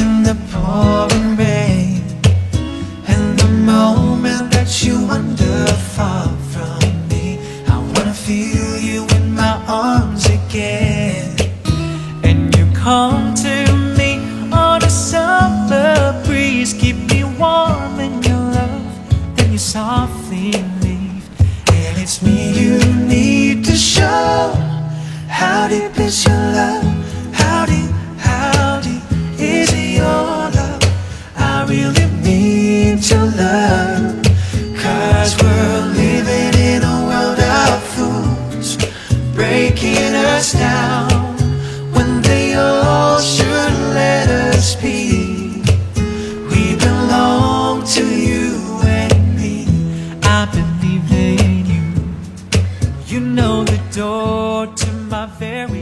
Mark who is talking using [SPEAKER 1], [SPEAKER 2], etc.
[SPEAKER 1] in the pouring rain, and the moment that you wander far from me, I wanna feel you in my arms again. And you come to me on a summer breeze, keep me warm in your love, then you softly leave. And it's me you need to show. How deep is your love? How deep is your love? I really need your love, 'cause we're living in a world of fools, breaking us down when they all should let us be. We belong to you and me. I believe in you. You know the door to my very